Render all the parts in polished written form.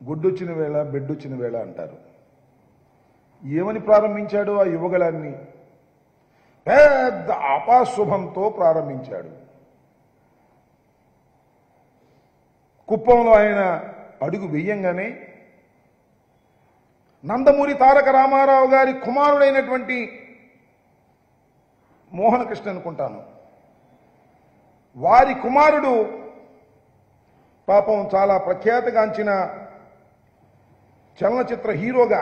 గుడ్డొచ్చిన వేళ బెడ్డొచ్చిన వేళ అంటారు. ఏమని ప్రారంభించాడు ఆ యువగళాన్ని? పెద్ద అపాశుభంతో ప్రారంభించాడు. కుప్పంలో ఆయన అడుగు వెయ్యంగానే నందమూరి తారక రామారావు గారి కుమారుడైనటువంటి మోహన కృష్ణ అనుకుంటాను, వారి కుమారుడు పాపం చాలా ప్రఖ్యాతగాంచిన చలనచిత్ర హీరోగా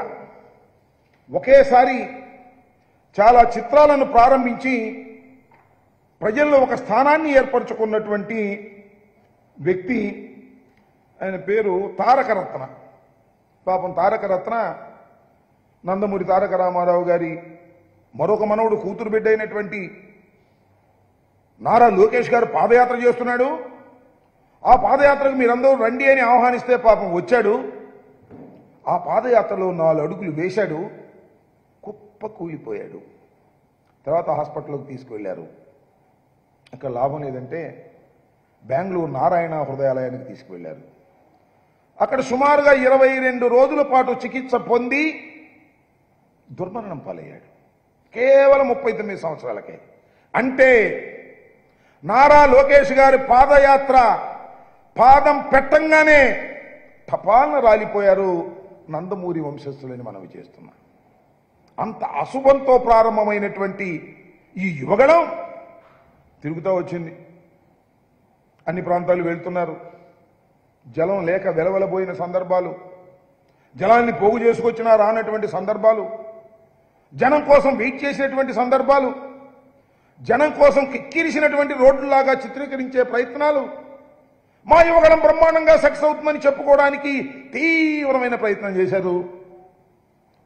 ఒకేసారి చాలా చిత్రాలను ప్రారంభించి ప్రజల్లో ఒక స్థానాన్ని ఏర్పరచుకున్నటువంటి వ్యక్తి. ఆయన పేరు తారకరత్న. పాపం తారకరత్న నందమూరి తారక రామారావు గారి మరొక మనవుడు కూతురు బిడ్డ అయినటువంటి నారా లోకేష్ గారు పాదయాత్ర చేస్తున్నాడు. ఆ పాదయాత్రకు మీరందరూ రండి అని ఆహ్వానిస్తే పాపం వచ్చాడు. ఆ పాదయాత్రలో 4 అడుగులు వేశాడు, కుప్ప కూలిపోయాడు. తర్వాత హాస్పిటల్కి తీసుకువెళ్ళారు. అక్కడ లాభం లేదంటే బెంగళూరు నారాయణ హృదయాలయానికి తీసుకువెళ్ళారు. అక్కడ సుమారుగా 22 రోజుల పాటు చికిత్స పొంది దుర్మరణం పాలయ్యాడు. కేవలం 39 సంవత్సరాలకే. అంటే నారా లోకేష్ గారి పాదయాత్ర పాదం పెట్టంగానే టపాలను రాలిపోయారు నందమూరి వంశస్థులని మనవి చేస్తున్నాం. అంత అశుభంతో ప్రారంభమైనటువంటి ఈ యువగళం తిరుగుతూ వచ్చింది. అన్ని ప్రాంతాలు వెళ్తున్నారు. జలం లేక వెలవెలబోయిన సందర్భాలు, జలాన్ని పోగు చేసుకొచ్చినా రానటువంటి సందర్భాలు, జనం కోసం వెయిట్ చేసినటువంటి సందర్భాలు, జనం కోసం కిక్కిరిసినటువంటి రోడ్డులాగా చిత్రీకరించే ప్రయత్నాలు. మా యువగళం బ్రహ్మాండంగా సక్సెస్ అవుతుందని చెప్పుకోవడానికి తీవ్రమైన ప్రయత్నం చేశారు.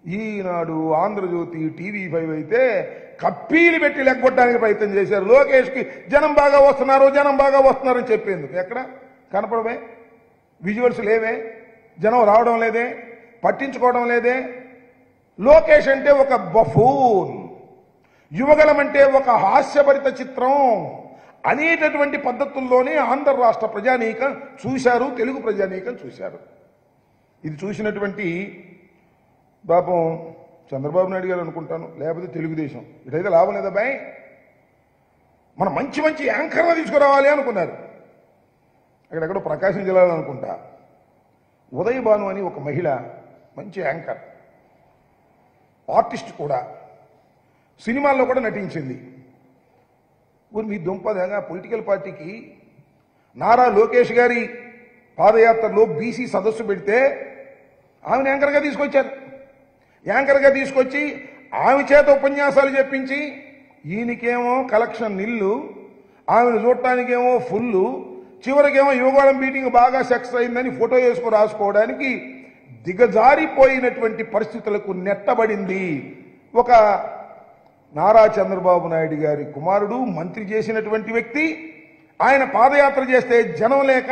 ఈనాడు, ఆంధ్రజ్యోతి, TV5 అయితే కప్పీలు పెట్టి లెగ్గొట్టడానికి ప్రయత్నం చేశారు. లోకేష్కి జనం బాగా వస్తున్నారు, జనం బాగా వస్తున్నారని చెప్పేందుకు. ఎక్కడ కనపడవే? విజువల్స్ లేవే, జనం రావడం లేదే, పట్టించుకోవడం లేదే. లోకేష్ అంటే ఒక బఫూన్, యువగళం అంటే ఒక హాస్యభరిత చిత్రం అనేటటువంటి పద్ధతుల్లోనే ఆంధ్ర రాష్ట్ర ప్రజానీకం చూశారు, తెలుగు ప్రజానీకం చూశారు. ఇది చూసినటువంటి పాపం చంద్రబాబు నాయుడు గారు అనుకుంటాను, లేకపోతే తెలుగుదేశం, ఇటైతే లాభం లేదా బాయ్, మనం మంచి మంచి యాంకర్లు తీసుకురావాలి అనుకున్నారు. అక్కడెక్కడో ప్రకాశం జిల్లాలో అనుకుంటా ఉదయ్ భాను అని ఒక మహిళ, మంచి యాంకర్, ఆర్టిస్ట్ కూడా, సినిమాల్లో కూడా నటించింది. మీ దుంపదగా పొలిటికల్ పార్టీకి నారా లోకేష్ గారి పాదయాత్రలో బీసీ సదస్సు పెడితే ఆమెను యాంకర్గా తీసుకొచ్చారు. యాంకర్గా తీసుకొచ్చి ఆమె చేత ఉపన్యాసాలు చెప్పించి ఈయనకేమో కలెక్షన్ నిల్లు, ఆమెను చూడటానికేమో ఫుల్లు, చివరికేమో యువగళం మీటింగ్ బాగా సక్సెస్ అయిందని ఫోటో వేసుకుని రాసుకోవడానికి దిగజారిపోయినటువంటి పరిస్థితులకు నెట్టబడింది. ఒక నారా చంద్రబాబు నాయుడు గారి కుమారుడు, మంత్రి చేసినటువంటి వ్యక్తి, ఆయన పాదయాత్ర చేస్తే జనం లేక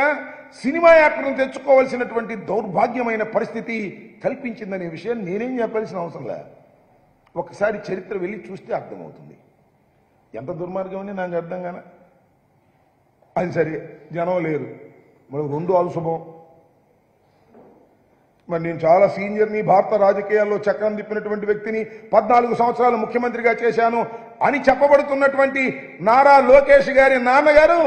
సినిమా యాక్టర్ను తెచ్చుకోవాల్సినటువంటి దౌర్భాగ్యమైన పరిస్థితి కల్పించిందనే విషయం నేనేం చెప్పాల్సిన అవసరం లే. ఒకసారి చరిత్ర వెళ్ళి చూస్తే అర్థమవుతుంది. ఎంత దుర్మార్గం అని నాకు అర్థం కాన. అది సరే, జనం లేరు, మరి 2 అలశుభం. మరి నేను చాలా సీనియర్ని, భారత రాజకీయాల్లో చక్రం తిప్పినటువంటి వ్యక్తిని, 14 సంవత్సరాలు ముఖ్యమంత్రిగా చేశాను అని చెప్పబడుతున్నటువంటి నారా లోకేష్ గారి నాన్నగారు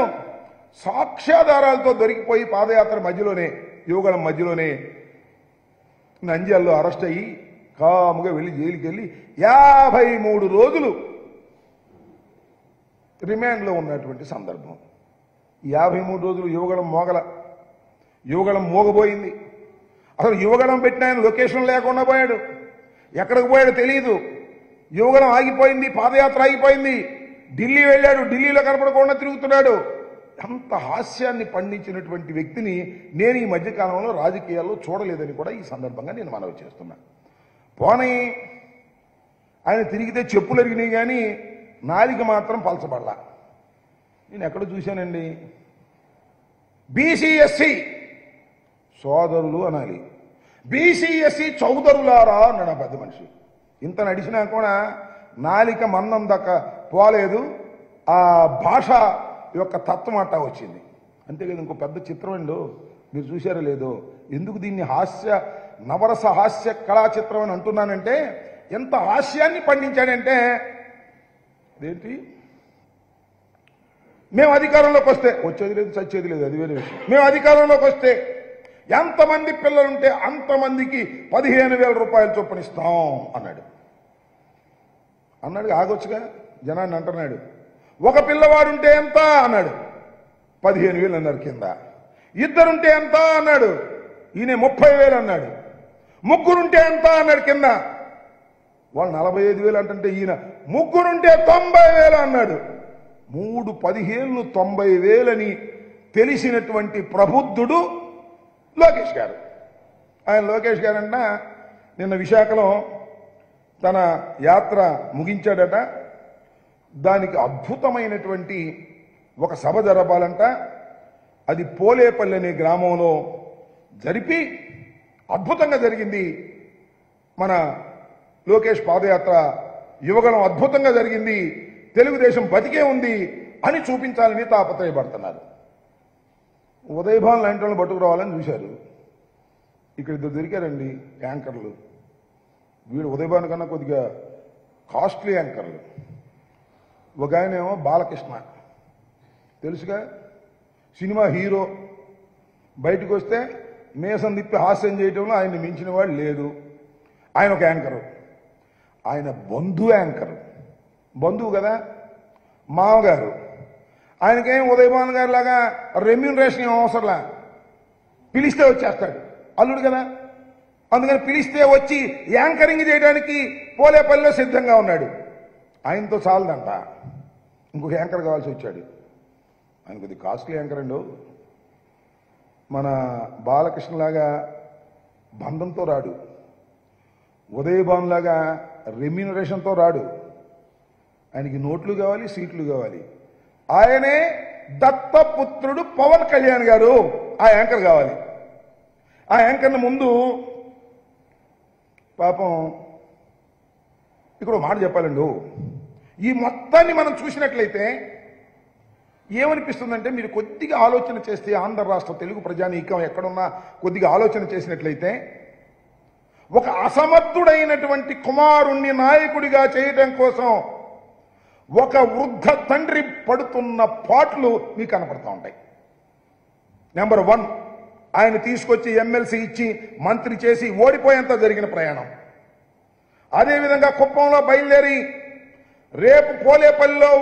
సాక్ష్యాధారాలతో దొరికిపోయి పాదయాత్ర మధ్యలోనే, యువగళం మధ్యలోనే నంద్యాలలో అరెస్ట్ అయ్యి కాముగా వెళ్ళి జైలుకి వెళ్ళి 53 రోజులు రిమాండ్లో ఉన్నటువంటి సందర్భం. 53 రోజులు యువగళం మోగబోయింది. అసలు యువగళం పెట్టిన ఆయన లొకేషన్ లేకుండా పోయాడు, ఎక్కడికి పోయాడో తెలియదు. యువగళం ఆగిపోయింది, పాదయాత్ర ఆగిపోయింది. ఢిల్లీ వెళ్ళాడు, ఢిల్లీలో కనపడకుండా తిరుగుతున్నాడు. అంత హాస్యాన్ని పండించినటువంటి వ్యక్తిని నేను ఈ మధ్యకాలంలో రాజకీయాల్లో చూడలేదని కూడా ఈ సందర్భంగా నేను మనవి చేస్తున్నా. పోనీ ఆయన తిరిగితే చెప్పులు అరిగినాయి కానీ నాలిక మాత్రం పలచబడలా. నేను ఎక్కడ చూశానండి, BCSC సోదరులు అనాలి, BCSC చౌదరులారా అన్నాడు పెద్ద మనిషి. ఇంత నడిచినా కూడా నాలిక మందం దక్క పోలేదు, ఆ భాష యొక్క తత్వం అట్టా వచ్చింది. అంతేకాదు ఇంకో పెద్ద చిత్రం అండి, మీరు చూశారో లేదో. ఎందుకు దీన్ని నవరస హాస్య కళా చిత్రం అని అంటున్నానంటే, ఎంత హాస్యాన్ని పండించాడంటే, ఏంటి మేము అధికారంలోకి వస్తే, వచ్చేది లేదు చచ్చేది లేదు, అది వేరే విషయం. మేము అధికారంలోకి వస్తే ఎంతమంది పిల్లలుంటే అంతమందికి 15,000 రూపాయలు చొప్పునిస్తాం అన్నాడు. ఆగొచ్చుగా, జనాన్ని అంటున్నాడు. ఒక పిల్లవాడుంటే ఎంత అన్నాడు, 15,000 అన్నారు కింద. ఇద్దరుంటే ఎంత అన్నాడు, ఈయన 30,000 అన్నాడు. ముగ్గురుంటే ఎంత అన్నాడు కింద. వాళ్ళు 45,000 అంటే ఈయన ముగ్గురుంటే 90,000 అన్నాడు. 15,000 90,000 అని తెలిసినటువంటి ప్రబుద్ధుడు లోకేష్ గారు. ఆయన లోకేష్ గారంట నిన్న విశాఖలో తన యాత్ర ముగించాడట. దానికి అద్భుతమైనటువంటి ఒక సభ జరపాలంట. అది పోలేపల్లి అనే గ్రామంలో జరిపి అద్భుతంగా జరిగింది. మన లోకేష్ పాదయాత్ర యువగలం అద్భుతంగా జరిగింది, తెలుగుదేశం బతికే ఉంది అని చూపించాలని తాపత్రయపడుతున్నారు. ఉదయభాన్ లాంటి వాళ్ళని పట్టుకురావాలని చూశారు. ఇక్కడ ఇద్దరు దొరికారండి యాంకర్లు. వీడు ఉదయభాన్ కన్నా కొద్దిగా కాస్ట్లీ యాంకర్లు. ఒక ఆయనేమో బాలకృష్ణ, తెలుసుగా, సినిమా హీరో. బయటకు వస్తే మేసం తిప్పి హాస్యం చేయటంలో ఆయన్ని మించిన వాడు లేదు. ఆయన ఒక యాంకరు. ఆయన యాంకరు, బంధువు కదా, మామగారు. ఆయనకేం ఉదయభాన్ గారి లాగా రెమ్యూనరేషన్ ఏం అవసరంలా, పిలిస్తే వచ్చేస్తాడు, అల్లుడు కదా. అందుకని పిలిస్తే వచ్చి యాంకరింగ్ చేయడానికి పోలేపల్లిలో సిద్ధంగా ఉన్నాడు. ఆయనతో చాలదంట, ఇంకొక యాంకర్ కావాల్సి వచ్చాడు. ఆయన కొద్ది కాస్ట్లీ యాంకర్ అండు. మన బాలకృష్ణలాగా బంధంతో రాడు, ఉదయభాన్ లాగా రెమ్యూనరేషన్తో రాడు. ఆయనకి నోట్లు కావాలి, సీట్లు కావాలి. ఆయనే దత్తపుత్రుడు పవన్ కళ్యాణ్ గారు ఆ యాంకర్ కావాలి. ఆ యాంకర్ని ముందు పాపం ఇక్కడ మాట చెప్పాలండు. ఈ మొత్తాన్ని మనం చూసినట్లయితే ఏమనిపిస్తుందంటే, మీరు కొద్దిగా ఆలోచన చేస్తే, ఆంధ్ర రాష్ట్ర తెలుగు ప్రజానీకం ఎక్కడున్నా కొద్దిగా ఆలోచన చేసినట్లయితే, ఒక అసమర్థుడైనటువంటి కుమారుణ్ణి నాయకుడిగా చేయడం కోసం ఒక వృద్ధ తండ్రి పడుతున్న పాటలు మీకు కనపడుతూ ఉంటాయి. నెంబర్ 1, ఆయన తీసుకొచ్చి ఎమ్మెల్సీ ఇచ్చి మంత్రి చేసి ఓడిపోయేంత జరిగిన ప్రయాణం. అదేవిధంగా కుప్పంలో బయలుదేరి రేపు పోలేపల్లిలో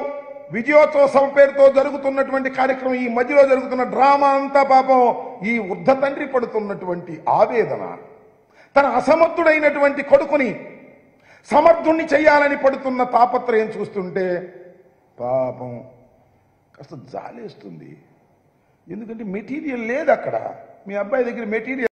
విజయోత్సవ సభ పేరుతో జరుగుతున్నటువంటి కార్యక్రమం, ఈ మధ్యలో జరుగుతున్న డ్రామా అంతా పాపం ఈ వృద్ధ తండ్రి పడుతున్నటువంటి ఆవేదన, తన అసమర్థుడైనటువంటి కొడుకుని సమర్థుణ్ణి చేయాలని పడుతున్న తాపత్రయం చూస్తుంటే పాపం కాస్త జాలేస్తుంది. ఎందుకంటే మెటీరియల్ లేదు అక్కడ. మీ అబ్బాయి దగ్గర మెటీరియల్